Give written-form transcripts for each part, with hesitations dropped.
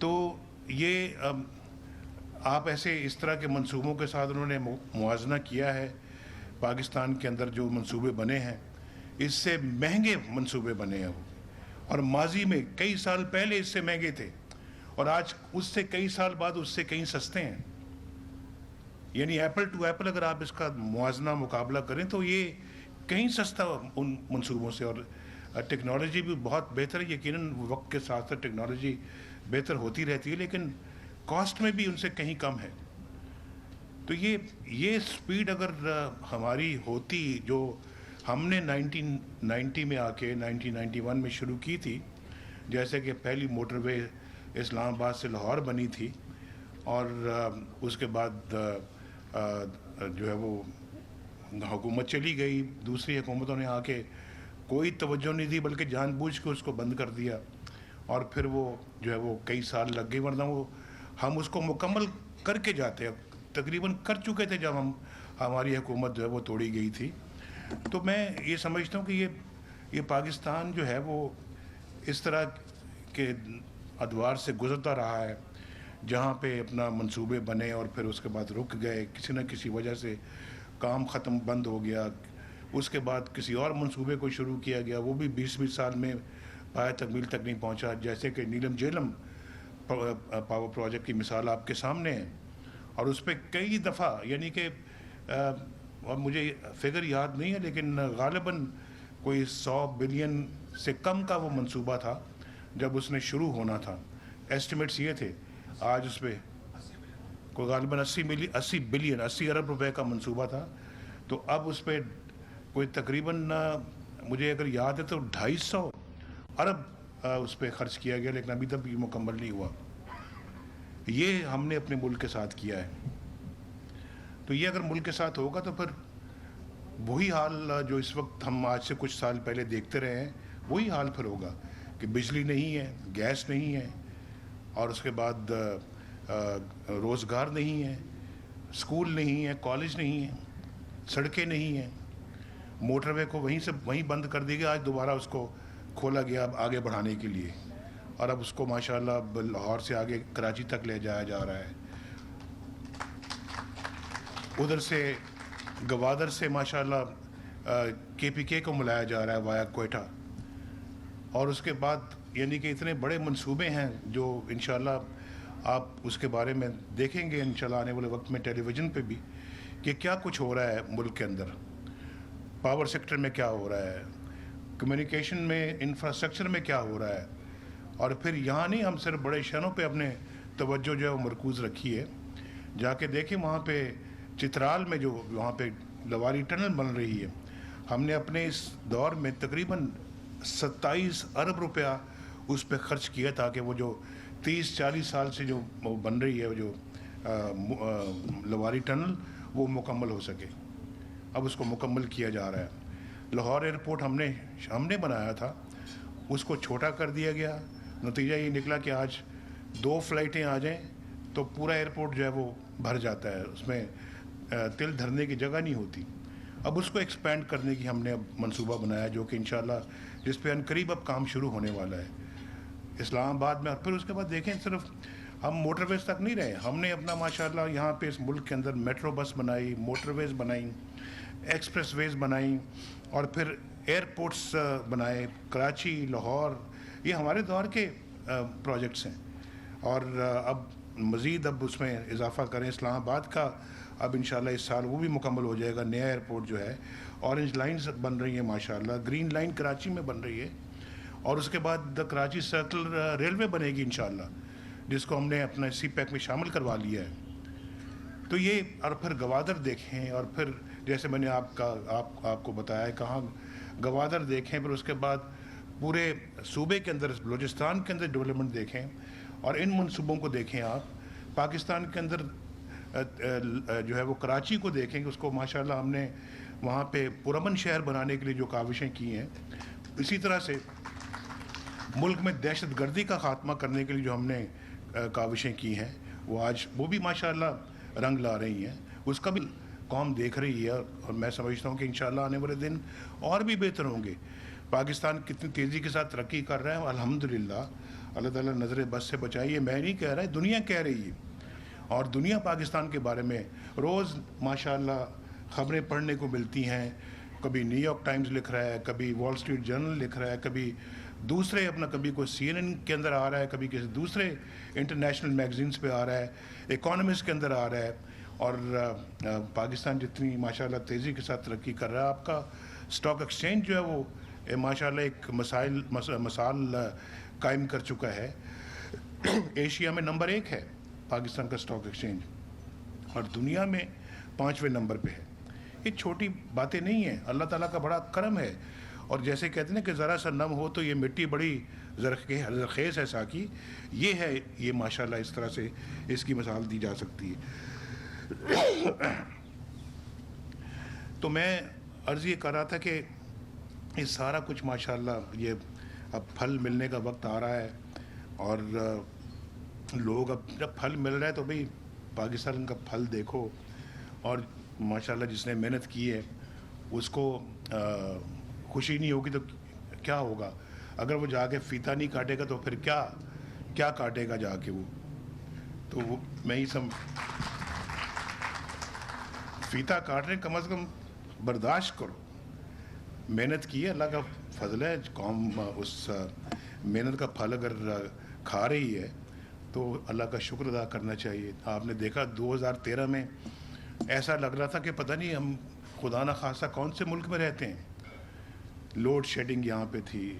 تو یہ آپ ایسے اس طرح کے منصوبوں کے ساتھ انہوں نے موازنہ کیا ہے. پاکستان کے اندر جو منصوبے بنے ہیں اس سے مہنگے منصوبے بنے ہیں وہ, اور ماضی میں کئی سال پہلے اس سے مہنگے تھے, اور آج اس سے کئی سال بعد اس سے کہیں سستے ہیں. یعنی ایپل ٹو ایپل اگر آپ اس کا موازنہ مقابلہ کریں تو یہ کہیں سستا ان منصوبوں سے. اور ٹیکنالوجی بھی بہت بہتر ہے, یقیناً وقت کے ساتھ ساتھ ٹیکنالوجی بہتر ہوتی رہتی ہے, لیکن کاسٹ میں بھی ان سے کہیں کم ہے. تو یہ سپیڈ اگر ہماری ہوتی جو ہم نے 1990 میں آ کے 1991 میں شروع کی تھی, جیسے کہ پہلی موٹر وے اسلام آباد سے لاہور بنی تھی, اور اس کے بعد جو ہے وہ حکومت چلی گئی, دوسری حکومتوں نے آ کے کوئی توجہ نہیں دی بلکہ جان بوجھ کے اس کو بند کر دیا, اور پھر وہ جو ہے وہ کئی سال لگ گئی, ورنہ وہ ہم اس کو مکمل کر کے جاتے, تقریباً کر چکے تھے جب ہماری حکومت جو ہے وہ توڑی گئی تھی. تو میں یہ سمجھتا ہوں کہ یہ پاکستان جو ہے وہ اس طرح کے ادوار سے گزرتا رہا ہے جہاں پہ اپنا منصوبے بنے اور پھر اس کے بعد رک گئے, کسی نہ کسی وجہ سے کام ختم بند ہو گیا, اس کے بعد کسی اور منصوبے کو شروع کیا گیا, وہ بھی 20 سال میں پایہ تکمیل تک نہیں پہنچا, جیسے کہ نیلم جیلم پاور پروجیکٹ کی مثال آپ کے سامنے ہے. اور اس پہ کئی دفعہ, یعنی کہ اور مجھے فگر یاد نہیں ہے لیکن غالباً کوئی 100 بلین سے کم کا وہ منصوبہ تھا جب اس نے شروع ہونا تھا. ایسٹیمیٹس یہ تھے, آج اس پہ کوئی غالباً 80 ارب روپے کا منصوبہ تھا, تو اب اس پہ کوئی تقریباً مجھے اگر یاد ہے تو 250 ارب اس پہ خرچ کیا گیا, لیکن ابھی تک یہ مکمل نہیں ہوا. یہ ہم نے اپنے ملک کے ساتھ کیا ہے. تو یہ اگر ملک کے ساتھ ہوگا تو پھر وہی حال جو اس وقت ہم آج سے کچھ سال پہلے دیکھتے رہے ہیں وہی حال پھر ہوگا کہ بجلی نہیں ہے, گیس نہیں ہے, اور اس کے بعد روزگار نہیں ہے, اسکول نہیں ہے, کالج نہیں ہے, سڑکیں نہیں ہیں. موٹر وے کو وہیں بند کر دی گیا, آج دوبارہ اس کو کھولا گیا آگے بڑھانے کے لیے, اور اب اس کو ماشاءاللہ لاہور سے آگے کراچی تک لے جایا جا رہا ہے. ادھر سے گوادر سے ماشاءاللہ KPK کو ملایا جا رہا ہے وایا کوئٹہ, اور اس کے بعد یعنی کہ اتنے بڑے منصوبے ہیں جو انشاءاللہ آپ اس کے بارے میں دیکھیں گے انشاءاللہ آنے والے وقت میں ٹیلی ویژن پہ بھی کہ کیا کچھ ہو رہا ہے ملک کے اندر, پاور سیکٹر میں کیا ہو رہا ہے, کمیونیکیشن میں, انفراسٹرکچر میں کیا ہو رہا ہے. اور پھر یہاں نہیں, ہم صرف بڑے شہروں پہ اپنے توجہ جو ہے وہ مرکوز رکھی ہے. جا کے دیکھیں وہاں پہ چترال میں جو وہاں پہ لواری ٹنل بن رہی ہے, ہم نے اپنے اس دور میں تقریباً 27 ارب روپیہ اس پہ خرچ کیا تاکہ وہ جو 30-40 سال سے جو بن رہی ہے وہ جو لواری ٹنل وہ مکمل ہو سکے. اب اس کو مکمل کیا جا رہا ہے. لاہور ایئرپورٹ ہم نے بنایا تھا, اس کو چھوٹا کر دیا گیا. نتیجہ یہ نکلا کہ آج 2 فلائٹیں آ جائیں تو پورا ایئرپورٹ جو ہے وہ بھر جاتا ہے, اس میں تل دھرنے کی جگہ نہیں ہوتی. اب اس کو ایکسپینڈ کرنے کی ہم نے اب منصوبہ بنایا جو کہ انشاءاللہ جس پہ عنقریب اب کام شروع ہونے والا ہے اسلام آباد میں. اور پھر اس کے بعد دیکھیں صرف ہم موٹر ویز تک نہیں رہے, ہم نے اپنا ماشاءاللہ یہاں پہ اس ملک کے اندر میٹرو بس بنائی, موٹر ویز بنائیں, ایکسپریس ویز بنائیں, اور پھر ایئرپورٹس بنائے. کراچی, لاہور, یہ ہمارے دور کے پروجیکٹس ہیں, اور اب مزید اب اس میں اضافہ کریں. اسلام آباد کا اب انشاءاللہ اس سال وہ بھی مکمل ہو جائے گا, نیا ایئرپورٹ جو ہے. اورنج لائنز بن رہی ہیں ماشاءاللہ, گرین لائن کراچی میں بن رہی ہے, اور اس کے بعد کراچی سرکل ریلوے بنے گی انشاءاللہ, جس کو ہم نے اپنا سی پیک میں شامل کروا لیا ہے. تو یہ, اور پھر گوادر دیکھیں, اور پھر جیسے میں نے آپ کو بتایا ہے کہاں گوادر دیکھیں, پھر اس کے بعد پورے صوبے کے اندر بلوچستان کے اندر ڈیولپمنٹ دیکھیں, اور ان منصوبوں کو دیکھیں. آپ پاکستان کے اندر جو ہے وہ کراچی کو دیکھیں کہ اس کو ماشاءاللہ ہم نے وہاں پہ پرامن شہر بنانے کے لیے جو کاوشیں کی ہیں, اسی طرح سے ملک میں دہشت گردی کا خاتمہ کرنے کے لیے جو ہم نے کاوشیں کی ہیں وہ آج وہ بھی ماشاءاللہ رنگ لا رہی ہیں. اس کا بھی قوم دیکھ رہی ہے, اور میں سمجھتا ہوں کہ انشاءاللہ آنے والے دن اور بھی بہتر ہوں گے. پاکستان کتنی تیزی کے ساتھ ترقی کر رہا ہے الحمدللہ. اللہ تعالیٰ نظر بس سے بچائیے. میں نہیں کہہ رہا, دنیا کہہ رہی ہے, اور دنیا پاکستان کے بارے میں روز ماشاءاللہ خبریں پڑھنے کو ملتی ہیں. کبھی نیو یارک ٹائمز لکھ رہا ہے, کبھی وال اسٹریٹ جرنل لکھ رہا ہے, کبھی دوسرے اپنا, کبھی کوئی سی این این کے اندر آ رہا ہے, کبھی کسی دوسرے انٹرنیشنل میگزینس پہ آ رہا ہے, اکانومسٹ کے اندر آ رہا ہے. اور پاکستان جتنی ماشاءاللہ تیزی کے ساتھ ترقی کر رہا ہے, آپ کا اسٹاک ایکسچینج جو ہے وہ ماشاءاللہ ایک مثال قائم کر چکا ہے. ایشیا میں نمبر 1 ہے پاکستان کا اسٹاک ایکسچینج, اور دنیا میں 5ویں نمبر پہ ہے. یہ چھوٹی باتیں نہیں ہیں, اللہ تعالیٰ کا بڑا کرم ہے. اور جیسے کہتے ہیں کہ ذرا سا نم ہو تو یہ مٹی بڑی زرخیز ہے ساقی, یہ ہے, یہ ماشاءاللہ اس طرح سے اس کی مثال دی جا سکتی ہے. تو میں عرض یہ کر رہا تھا کہ یہ سارا کچھ ماشاءاللہ یہ اب پھل ملنے کا وقت آ رہا ہے, اور لوگ اب جب پھل مل رہا ہے تو بھئی پاکستان کا پھل دیکھو. اور ماشاءاللہ جس نے محنت کی ہے اس کو خوشی نہیں ہوگی تو کیا ہوگا؟ اگر وہ جا کے فیتا نہیں کاٹے گا تو پھر کیا کاٹے گا جا کے وہ؟ تو وہ میں ہی فیتا کاٹ رہے, کم از کم برداشت کرو. محنت کی ہے, اللہ کا فضل ہے, قوم اس محنت کا پھل اگر کھا رہی ہے تو اللہ کا شکر ادا کرنا چاہیے. آپ نے دیکھا 2013 میں ایسا لگ رہا تھا کہ پتہ نہیں ہم خدا نہ خواستہ کون سے ملک میں رہتے ہیں. لوڈ شیڈنگ یہاں پہ تھی,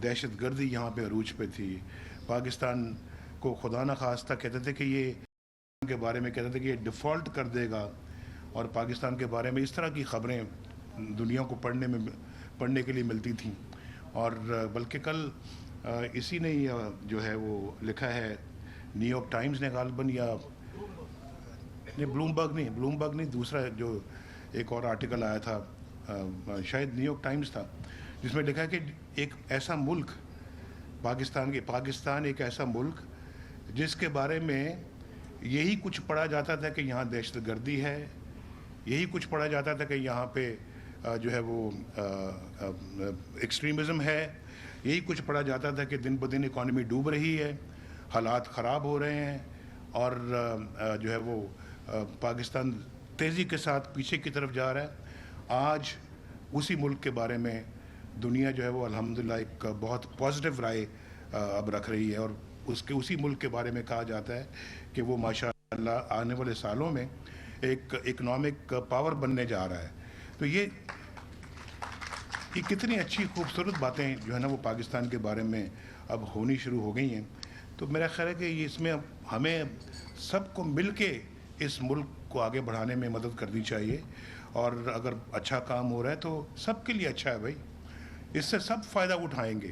دہشت گردی یہاں پہ عروج پہ تھی. پاکستان کو خدا نہ خواستہ کہتے تھے کہ یہ کے بارے میں کہتے تھے کہ یہ ڈیفالٹ کر دے گا, اور پاکستان کے بارے میں اس طرح کی خبریں دنیا کو پڑھنے کے لیے ملتی تھیں. اور بلکہ کل اسی نے جو ہے وہ لکھا ہے, نیو یارک ٹائمز نے غالباً, یا بلوم برگ نہیں, دوسرا جو ایک اور آرٹیکل آیا تھا, شاید نیو یارک ٹائمز تھا, جس میں لکھا ہے کہ ایک ایسا ملک پاکستان ایک ایسا ملک جس کے بارے میں یہی کچھ پڑھا جاتا تھا کہ یہاں دہشت گردی ہے, یہی کچھ پڑھا جاتا تھا کہ یہاں پہ جو ہے وہ ایکسٹریمزم ہے, یہی کچھ پڑھا جاتا تھا کہ دن بدن اکانومی ڈوب رہی ہے, حالات خراب ہو رہے ہیں, اور جو ہے وہ پاکستان تیزی کے ساتھ پیچھے کی طرف جا رہا ہے. آج اسی ملک کے بارے میں دنیا جو ہے وہ الحمدللہ ایک بہت پازیٹیو رائے اب رکھ رہی ہے, اور اسی ملک کے بارے میں کہا جاتا ہے کہ وہ ماشاءاللہ آنے والے سالوں میں ایک اکنامک پاور بننے جا رہا ہے. تو یہ کتنی اچھی خوبصورت باتیں جو ہے نا وہ پاکستان کے بارے میں اب ہونی شروع ہو گئی ہیں. تو میرا خیال ہے کہ یہ اس میں ہمیں سب کو مل کے اس ملک کو آگے بڑھانے میں مدد کرنی چاہیے. اور اگر اچھا کام ہو رہا ہے تو سب کے لیے اچھا ہے بھائی, اس سے سب فائدہ اٹھائیں گے,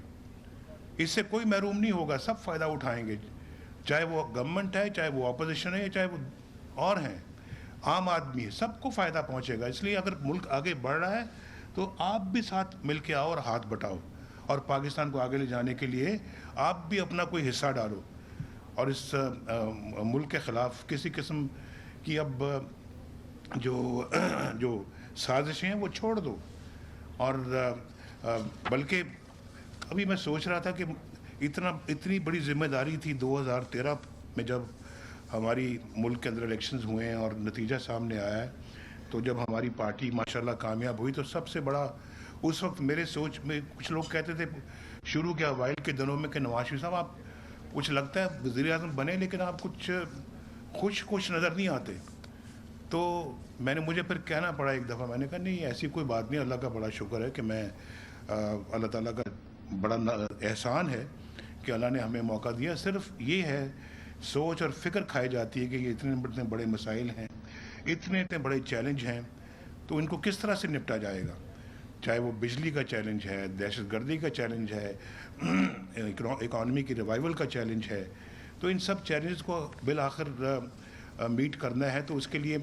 اس سے کوئی محروم نہیں ہوگا, سب فائدہ اٹھائیں گے, چاہے وہ گورنمنٹ ہے, چاہے وہ اپوزیشن ہے, چاہے وہ اور ہیں, عام آدمی ہے, سب کو فائدہ پہنچے گا. اس لیے اگر ملک آگے بڑھ رہا ہے تو آپ بھی ساتھ مل کے آؤ اور ہاتھ بٹاؤ, اور پاکستان کو آگے لے جانے کے لیے آپ بھی اپنا کوئی حصہ ڈالو, اور اس ملک کے خلاف کسی قسم کی اب جو سازشیں ہیں وہ چھوڑ دو. اور بلکہ ابھی میں سوچ رہا تھا کہ اتنی بڑی ذمہ داری تھی 2013 میں جب ہماری ملک کے اندر الیکشنز ہوئے ہیں اور نتیجہ سامنے آیا ہے, تو جب ہماری پارٹی ماشاءاللہ کامیاب ہوئی تو سب سے بڑا اس وقت میرے سوچ میں کچھ لوگ کہتے تھے شروع کے اوائل کے دنوں میں کہ نواز شریف صاحب آپ کچھ لگتا ہے وزیر اعظم بنے لیکن آپ کچھ خوش نظر نہیں آتے. تو مجھے پھر کہنا پڑا ایک دفعہ, میں نے کہا نہیں ایسی کوئی بات نہیں, اللہ کا بڑا شکر ہے کہ میں اللہ تعالیٰ کا بڑا احسان ہے کہ اللہ نے ہمیں موقع دیا. صرف یہ ہے سوچ اور فکر کھائی جاتی ہے کہ یہ اتنے بڑے مسائل ہیں, اتنے بڑے چیلنج ہیں, تو ان کو کس طرح سے نپٹا جائے گا. چاہے وہ بجلی کا چیلنج ہے, دہشت گردی کا چیلنج ہے, اکانومی کی ریوائول کا چیلنج ہے, تو ان سب چیلنجز کو بالآخر میٹ کرنا ہے. تو اس کے لیے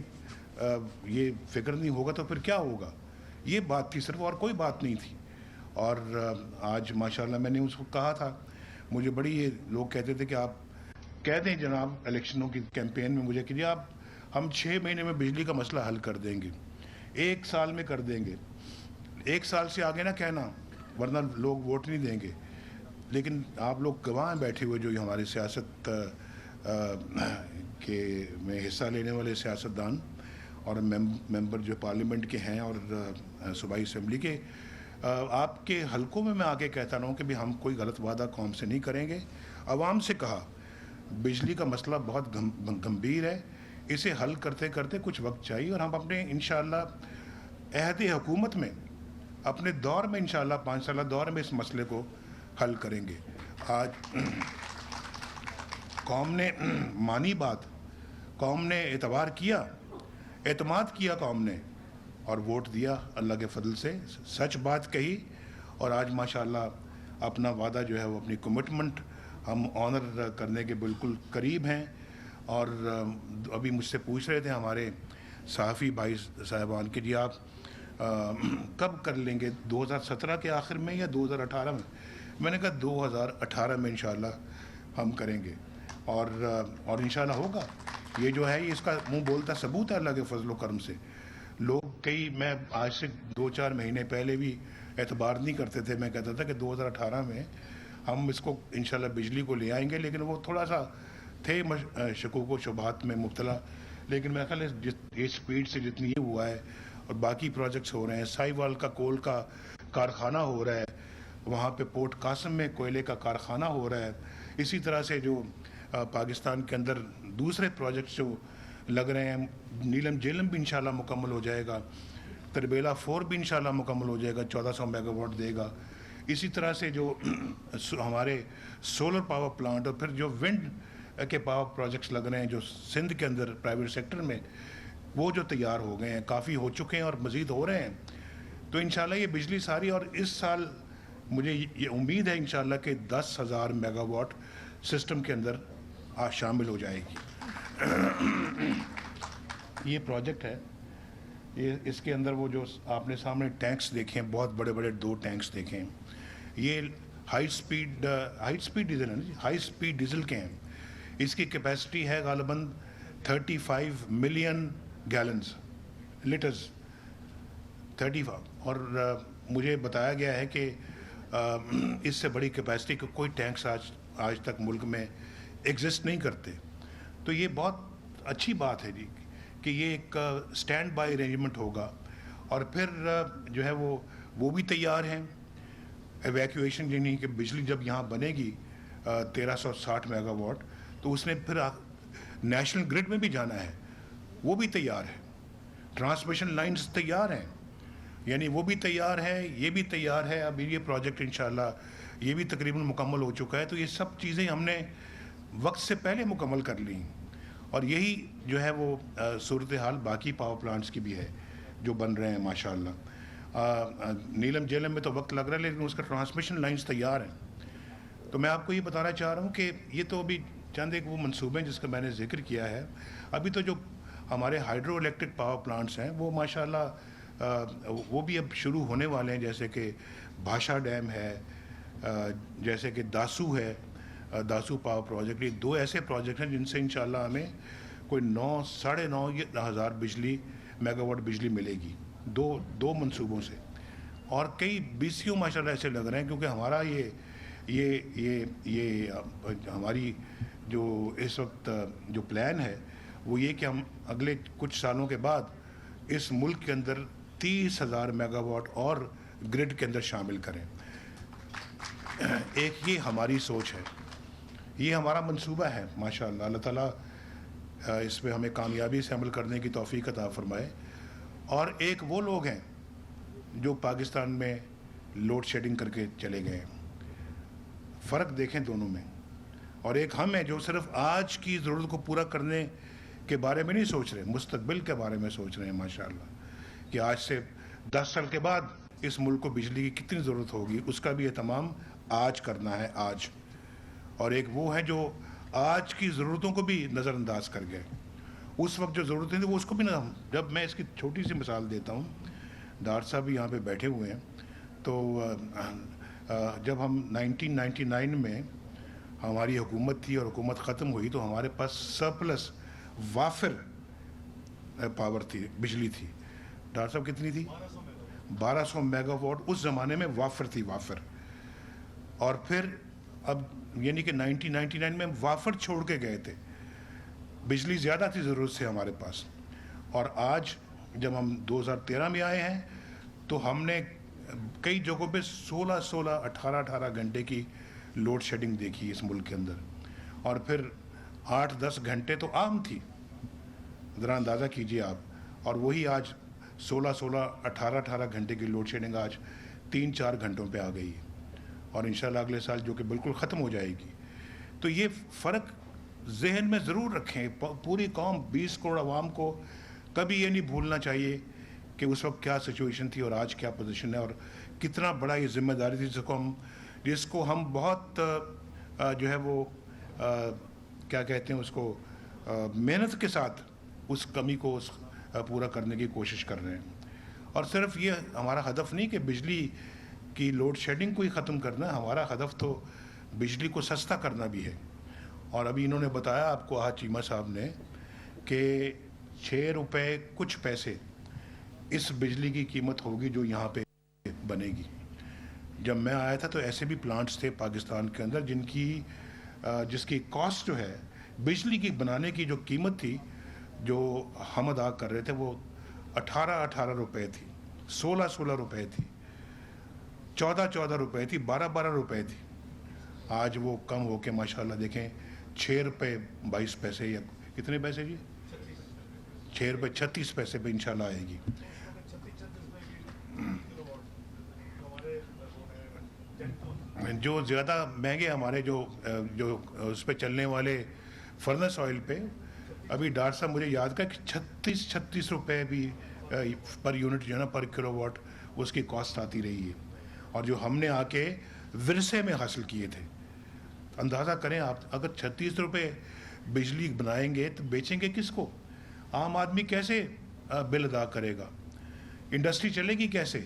یہ فکر نہیں ہوگا تو پھر کیا ہوگا. یہ بات تھی صرف, اور کوئی بات نہیں تھی. اور آج ماشاءاللہ میں نے اس کو کہا تھا, مجھے بڑی یہ لوگ کہتے تھے کہ آپ کہہ دیں جناب الیکشنوں کی کیمپین میں مجھے کہ جی ہم 6 مہینے میں بجلی کا مسئلہ حل کر دیں گے, 1 سال میں کر دیں گے. 1 سال سے آگے نہ کہنا ورنہ لوگ ووٹ نہیں دیں گے. لیکن آپ لوگ گواہ بیٹھے ہوئے جو ہماری سیاست کے میں حصہ لینے والے سیاستدان اور ممبر جو پارلیمنٹ کے ہیں اور صوبائی اسمبلی کے، آپ کے حلقوں میں آ کے کہتا رہا ہوں کہ بھی ہم کوئی غلط وعدہ قوم سے نہیں کریں گے. عوام سے کہا بجلی کا مسئلہ بہت گمبھیر ہے، اسے حل کرتے کرتے کچھ وقت چاہیے، اور ہم اپنے انشاءاللہ عہد حکومت میں اپنے دور میں انشاءاللہ 5 سالہ دور میں اس مسئلے کو حل کریں گے. آج قوم نے مانی بات، قوم نے اعتبار کیا، اعتماد کیا قوم نے، اور ووٹ دیا اللہ کے فضل سے، سچ بات کہی، اور آج ماشاءاللہ اپنا وعدہ جو ہے وہ اپنی کمٹمنٹ ہم آنر کرنے کے بالکل قریب ہیں. اور ابھی مجھ سے پوچھ رہے تھے ہمارے صحافی بھائی صاحبان کہ جی آپ کب کر لیں گے، 2017 کے آخر میں یا 2018 میں؟ میں نے کہا 2018 میں انشاءاللہ ہم کریں گے، اور انشاءاللہ ہوگا. یہ جو ہے یہ اس کا منہ بولتا ثبوت ہے اللہ کے فضل و کرم سے. لوگ میں آج سے 2-4 مہینے پہلے بھی اعتبار نہیں کرتے تھے، میں کہتا تھا کہ 2018 میں ہم اس کو انشاءاللہ بجلی کو لے آئیں گے، لیکن وہ تھوڑا سا تھے شکوک و شبہات میں مبتلا. لیکن میرا خیال ہے اس سپیڈ سے جتنی یہ ہوا ہے اور باقی پروجیکٹس ہو رہے ہیں، سائی وال کا کول کا کارخانہ ہو رہا ہے، وہاں پہ پورٹ قاسم میں کوئلے کا کارخانہ ہو رہا ہے، اسی طرح سے جو پاکستان کے اندر دوسرے پروجیکٹس جو لگ رہے ہیں، نیلم جیلم بھی انشاءاللہ مکمل ہو جائے گا، تربیلا 4 بھی انشاءاللہ مکمل ہو جائے گا، 1400 میگا واٹ دے گا. اسی طرح سے جو ہمارے سولر پاور پلانٹ اور پھر جو ونڈ کے پاور پروجیکٹس لگ رہے ہیں جو سندھ کے اندر پرائیویٹ سیکٹر میں، وہ جو تیار ہو گئے ہیں، کافی ہو چکے ہیں اور مزید ہو رہے ہیں. تو انشاءاللہ یہ بجلی ساری، اور اس سال مجھے یہ امید ہے انشاءاللہ کہ 10,000 میگا واٹ سسٹم کے اندر شامل ہو جائے گی. یہ پروجیکٹ ہے، اس کے اندر وہ جو آپ نے سامنے ٹینکس دیکھیں، بہت بڑے بڑے 2 ٹینکس دیکھیں، یہ ہائی سپیڈ ڈیزل ہیں، ہائی سپیڈ ڈیزل کے ہیں. اس کی کیپیسٹی ہے غالباً 35 ملین گیلنز لیٹرز 35، اور مجھے بتایا گیا ہے کہ اس سے بڑی کیپیسٹی کے کوئی ٹینکس آج تک ملک میں ایگزسٹ نہیں کرتے. تو یہ بہت اچھی بات ہے جی کہ یہ ایک سٹینڈ بائی ارینجمنٹ ہوگا. اور پھر جو ہے وہ بھی تیار ہیں ایویکویشن، یعنی کہ بجلی جب یہاں بنے گی 1360 میگا واٹ، تو اس نے پھر نیشنل گرڈ میں بھی جانا ہے، وہ بھی تیار ہے. ٹرانسمیشن لائنز تیار ہیں، یعنی وہ بھی تیار ہے، یہ بھی تیار ہے. اب یہ پروجیکٹ انشاءاللہ یہ بھی تقریباً مکمل ہو چکا ہے. تو یہ سب چیزیں ہم نے وقت سے پہلے مکمل کر لیں، اور یہی جو ہے وہ صورتحال باقی پاور پلانٹس کی بھی ہے جو بن رہے ہیں ماشاءاللہ. نیلم جیلم میں تو وقت لگ رہا ہے، لیکن اس کا ٹرانسمیشن لائنز تیار ہیں. تو میں آپ کو یہ بتانا چاہ رہا ہوں کہ یہ تو ابھی چند ایک وہ منصوبے ہیں جس کا میں نے ذکر کیا ہے. ابھی تو جو ہمارے ہائیڈرو الیکٹرک پاور پلانٹس ہیں وہ ماشاءاللہ وہ بھی اب شروع ہونے والے ہیں، جیسے کہ بھاشا ڈیم ہے، جیسے کہ داسو ہے، داسو پاور پروجیکٹ. یہ 2 ایسے پروجیکٹ ہیں جن سے انشاءاللہ ہمیں کوئی 9-9.5 میگا واٹ بجلی ملے گی، دو منصوبوں سے. اور کئی BCO ماشاءاللہ ایسے لگ رہے ہیں، کیونکہ ہمارا یہ ہماری جو اس وقت جو پلان ہے وہ یہ کہ ہم اگلے کچھ سالوں کے بعد اس ملک کے اندر 30,000 میگا واٹ اور گرڈ کے اندر شامل کریں. ایک یہ ہماری سوچ ہے، یہ ہمارا منصوبہ ہے ماشاءاللہ. اللہ تعالیٰ اس پہ ہمیں کامیابی سے عمل کرنے کی توفیق عطا فرمائے. اور ایک وہ لوگ ہیں جو پاکستان میں لوڈ شیڈنگ کر کے چلے گئے ہیں، فرق دیکھیں دونوں میں. اور ایک ہم ہیں جو صرف آج کی ضرورت کو پورا کرنے کے بارے میں نہیں سوچ رہے، مستقبل کے بارے میں سوچ رہے ہیں ماشاءاللہ، کہ آج سے 10 سال کے بعد اس ملک کو بجلی کی کتنی ضرورت ہوگی، اس کا بھی اہتمام آج کرنا ہے آج. اور ایک وہ ہے جو آج کی ضرورتوں کو بھی نظر انداز کر گئے، اس وقت جو ضرورتیں تھیں وہ اس کو بھی نہ. جب میں اس کی چھوٹی سی مثال دیتا ہوں، ڈاکٹر صاحب بھی یہاں پہ بیٹھے ہوئے ہیں، تو جب ہم 1999 میں ہماری حکومت تھی اور حکومت ختم ہوئی تو ہمارے پاس سرپلس وافر پاور تھی، بجلی تھی. ڈاکٹر صاحب کتنی تھی؟ 1200 میگا واٹ اس زمانے میں وافر تھی، وافر. اور پھر اب یعنی کہ 1999 میں ہم وافر چھوڑ کے گئے تھے, بجلی زیادہ تھی ضرورت سے ہمارے پاس, اور آج جب ہم 2013 میں آئے ہیں تو ہم نے کئی جگہوں پہ 18 گھنٹے کی لوڈ شیڈنگ دیکھی اس ملک کے اندر, اور پھر 8-10 گھنٹے تو عام تھی, ذرا اندازہ کیجئے آپ, اور وہی آج 18 گھنٹے کی لوڈ شیڈنگ آج 3-4 گھنٹوں پہ آ گئی ہے, اور انشاءاللہ اگلے سال جو کہ بالکل ختم ہو جائے گی. تو یہ فرق ذہن میں ضرور رکھیں, پوری قوم 20 کروڑ عوام کو کبھی یہ نہیں بھولنا چاہیے کہ اس وقت کیا سچویشن تھی اور آج کیا پوزیشن ہے, اور کتنا بڑا یہ ذمہ داری تھی جس کو ہم بہت جو ہے وہ کیا کہتے ہیں اس کو, محنت کے ساتھ اس کمی کو پورا کرنے کی کوشش کر رہے ہیں. اور صرف یہ ہمارا ہدف نہیں کہ بجلی کی لوڈ شیڈنگ کو ہی ختم کرنا, ہمارا ہدف تو بجلی کو سستا کرنا بھی ہے. اور ابھی انہوں نے بتایا آپ کو, چیمہ صاحب نے, کہ 6 روپے کچھ پیسے اس بجلی کی قیمت ہوگی جو یہاں پہ بنے گی. جب میں آیا تھا تو ایسے بھی پلانٹس تھے پاکستان کے اندر جس کی کاسٹ جو ہے بجلی کی بنانے کی جو قیمت تھی جو ہم ادا کر رہے تھے وہ 18 روپے تھی, 16 روپے تھی, 14 روپے تھی, 12 روپے تھی. آج وہ کم ہو کے ماشاءاللہ دیکھیں 6 روپے 22 پیسے, یا کتنے پیسے جی, 6 روپے 36 پیسے پہ انشاءاللہ آئے گی. جو زیادہ مہنگے ہمارے جو اس پہ چلنے والے فرنس آئل پہ, ابھی ڈاکٹر صاحب مجھے یاد کا کہ 36 روپے بھی پر یونٹ جو ہے نا, پر کلو واٹ اس کی کاسٹ آتی رہی ہے, اور جو ہم نے آ کے ورثے میں حاصل کیے تھے. اندازہ کریں آپ, اگر 36 روپے بجلی بنائیں گے تو بیچیں گے کس کو؟ عام آدمی کیسے بل ادا کرے گا؟ انڈسٹری چلے گی کیسے؟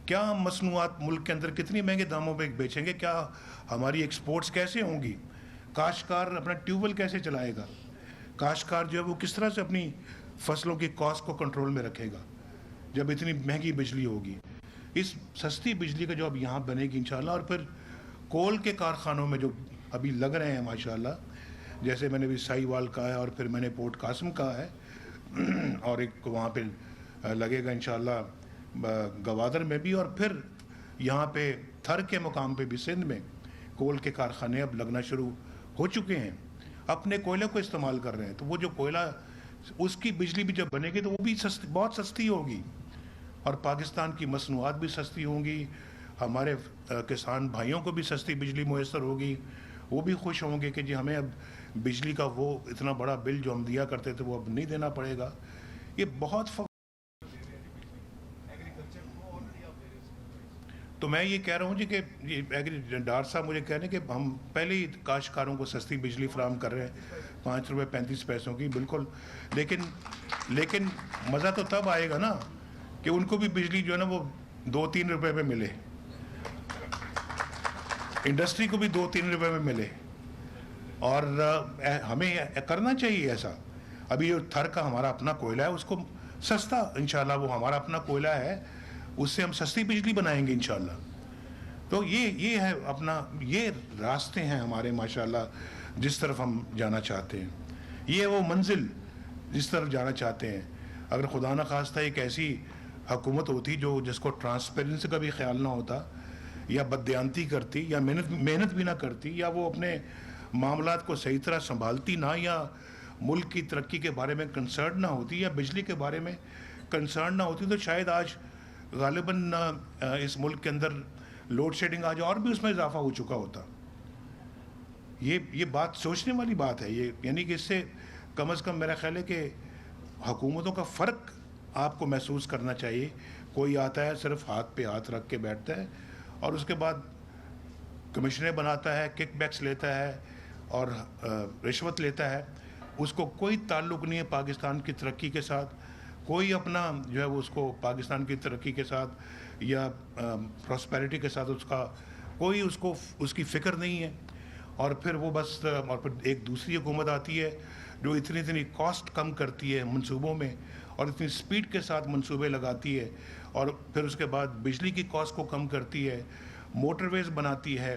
کیا ہم مصنوعات ملک کے اندر کتنی مہنگے داموں پہ بیچیں گے؟ کیا ہماری ایکسپورٹس کیسے ہوں گی؟ کاشتکار اپنا ٹیوب ویل کیسے چلائے گا؟ کاشتکار جو ہے وہ کس طرح سے اپنی فصلوں کی کاسٹ کو کنٹرول میں رکھے گا جب اتنی مہنگی بجلی ہوگی؟ اس سستی بجلی کا جو اب یہاں بنے گی انشاءاللہ, اور پھر کول کے کارخانوں میں جو ابھی لگ رہے ہیں ماشاءاللہ, جیسے میں نے بھی سائی وال کہا ہے, اور پھر میں نے پورٹ قاسم کہا ہے, اور ایک وہاں پہ لگے گا انشاءاللہ گوادر میں بھی, اور پھر یہاں پہ تھر کے مقام پہ بھی سندھ میں کول کے کارخانے اب لگنا شروع ہو چکے ہیں, اپنے کوئلے کو استعمال کر رہے ہیں. تو وہ جو کوئلہ, اس کی بجلی بھی جب بنے گی تو وہ بھی بہت سستی ہوگی, اور پاکستان کی مصنوعات بھی سستی ہوں گی, ہمارے کسان بھائیوں کو بھی سستی بجلی میسر ہوگی, وہ بھی خوش ہوں گے کہ جی ہمیں اب بجلی کا وہ اتنا بڑا بل جو ہم دیا کرتے تھے وہ اب نہیں دینا پڑے گا. یہ بہت تو میں یہ کہہ رہا ہوں جی کہ ڈار صاحب مجھے کہہ رہے ہیں کہ ہم پہلے ہی کاشتکاروں کو سستی بجلی فراہم کر رہے ہیں 5 روپے 35 پیسوں کی, بالکل, لیکن مزہ تو تب آئے گا نا کہ ان کو بھی بجلی جو ہے نا وہ 2-3 روپے پہ ملے, انڈسٹری کو بھی 2-3 روپے میں ملے, اور ہمیں کرنا چاہیے ایسا. ابھی جو تھر کا ہمارا اپنا کوئلہ ہے اس کو سستا انشاءاللہ, وہ ہمارا اپنا کوئلہ ہے, اس سے ہم سستی بجلی بنائیں گے انشاءاللہ. تو یہ ہے اپنا, یہ راستے ہیں ہمارے ماشاءاللہ جس طرف ہم جانا چاہتے ہیں, یہ وہ منزل جس طرف جانا چاہتے ہیں. اگر خدا نہ خواستہ ایک ایسی حکومت ہوتی جس کو ٹرانسپیرنسی کا بھی خیال نہ ہوتا, یا بددیانتی کرتی, یا محنت بھی نہ کرتی, یا وہ اپنے معاملات کو صحیح طرح سنبھالتی نہ, یا ملک کی ترقی کے بارے میں کنسرن نہ ہوتی, یا بجلی کے بارے میں کنسرن نہ ہوتی, تو شاید آج غالباً اس ملک کے اندر لوڈ شیڈنگ آج اور بھی اس میں اضافہ ہو چکا ہوتا. یہ بات سوچنے والی بات ہے. یہ یعنی کہ اس سے کم از کم میرا خیال ہے کہ حکومتوں کا فرق آپ کو محسوس کرنا چاہیے. کوئی آتا ہے صرف ہاتھ پہ ہاتھ رکھ کے بیٹھتا ہے, اور اس کے بعد کمشنیں بناتا ہے, کک بیکس لیتا ہے اور رشوت لیتا ہے. اس کو کوئی تعلق نہیں ہے پاکستان کی ترقی کے ساتھ, کوئی اپنا جو ہے وہ اس کو پاکستان کی ترقی کے ساتھ یا پراسپیرٹی کے ساتھ اس کا کوئی اس کی فکر نہیں ہے. اور پھر وہ بس, اور پھر ایک دوسری حکومت آتی ہے جو اتنی کاسٹ کم کرتی ہے منصوبوں میں, اور اتنی سپیڈ کے ساتھ منصوبے لگاتی ہے, اور پھر اس کے بعد بجلی کی کاسٹ کو کم کرتی ہے, موٹر ویز بناتی ہے,